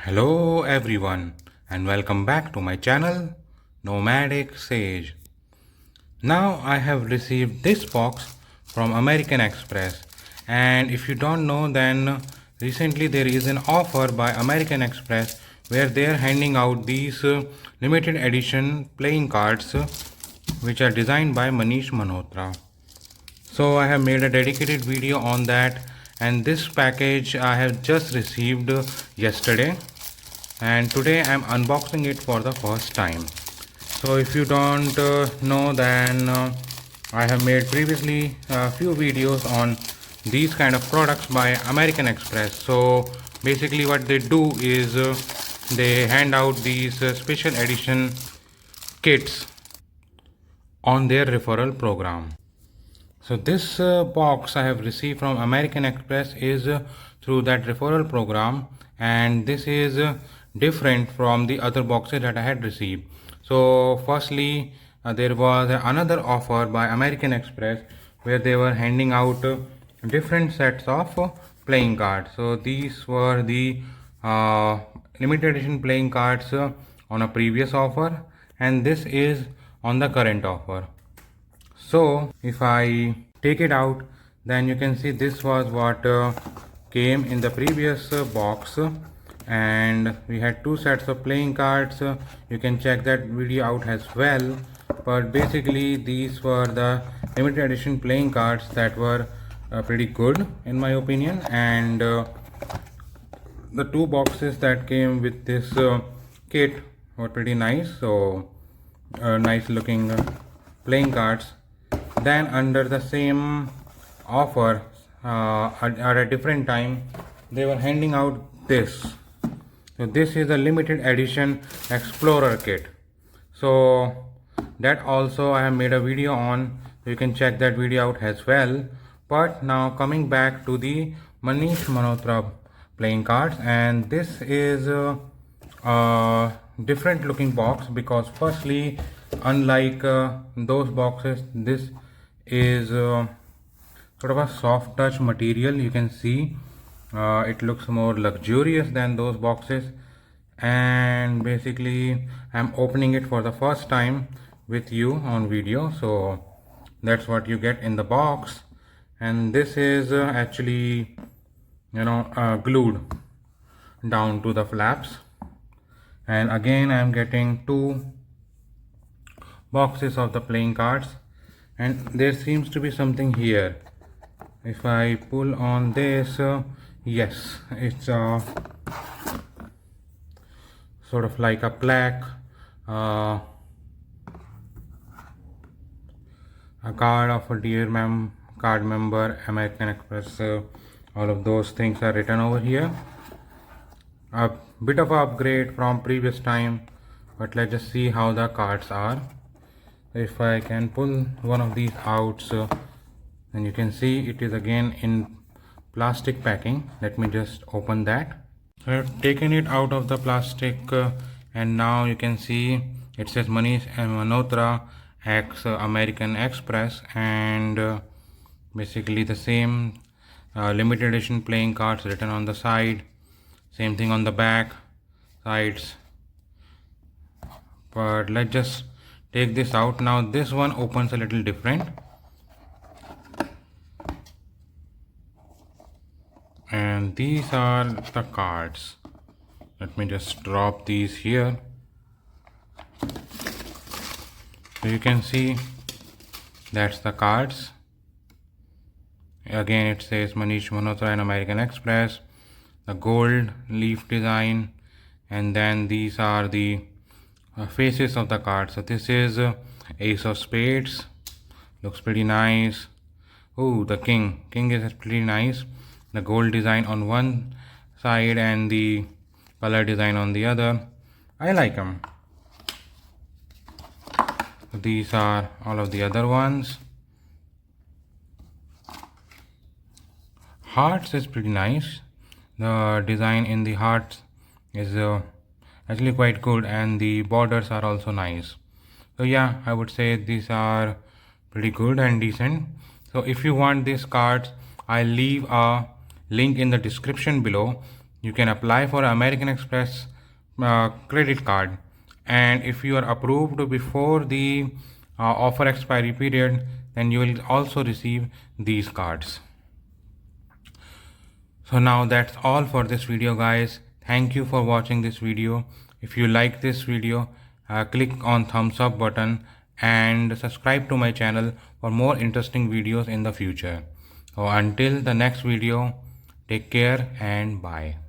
Hello everyone and welcome back to my channel Nomadic Sage. Now I have received this box from American Express, and if you don't know, then recently there is an offer by American Express where they are handing out these limited edition playing cards which are designed by Manish Malhotra. So I have made a dedicated video on that, and this package I have just received yesterday, and today I'm unboxing it for the first time. So if you don't know, then I have made previously a few videos on these kind of products by American Express. So basically what they do is they hand out these special edition kits on their referral program. So this box I have received from American Express is through that referral program, and this is different from the other boxes that I had received. So firstly, there was another offer by American Express where they were handing out different sets of playing cards. So these were the limited edition playing cards on a previous offer, and this is on the current offer. So if I take it out, then you can see this was what came in the previous box, and we had two sets of playing cards. You can check that video out as well, but basically these were the limited edition playing cards that were pretty good in my opinion, and the two boxes that came with this kit were pretty nice. So nice looking playing cards. Then under the same offer at a different time, they were handing out this. So this is a limited edition Explorer kit. So that also I have made a video on, so you can check that video out as well. But now coming back to the Manish Malhotra playing cards, and this is a different looking box because firstly, unlike those boxes, this is sort of a soft touch material. You can see it looks more luxurious than those boxes, and basically I'm opening it for the first time with you on video. So that's what you get in the box, and this is actually glued down to the flaps. And again I'm getting two boxes of the playing cards, and there seems to be something here. If I pull on this, yes, it's sort of like a plaque, a card of a dear card member, American Express, all of those things are written over here. A bit of an upgrade from previous time, but let's just see how the cards are. If I can pull one of these out, so then you can see it is again in plastic packing. Let me just open that. So I've taken it out of the plastic, and now you can see it says Manish Malhotra X American Express, and basically the same limited edition playing cards written on the side, same thing on the back sides. But let's just take this out. Now this one opens a little different, and these are the cards. Let me just drop these here. So you can see that's the cards. Again it says Manish Malhotra and American Express, the gold leaf design, and then these are the faces of the cards. So this is Ace of Spades, looks pretty nice. Oh, the king is pretty nice. The gold design on one side and the color design on the other. I like them. These are all of the other ones. Hearts is pretty nice. The design in the hearts is actually quite good, and the borders are also nice. So yeah, I would say these are pretty good and decent. So if you want these cards, I'll leave a link in the description below. you can apply for American Express credit card, and if you are approved before the offer expiry period, then you will also receive these cards. So now that's all for this video, guys. Thank you for watching this video. If you like this video, click on thumbs up button and subscribe to my channel for more interesting videos in the future. So until the next video, take care and bye.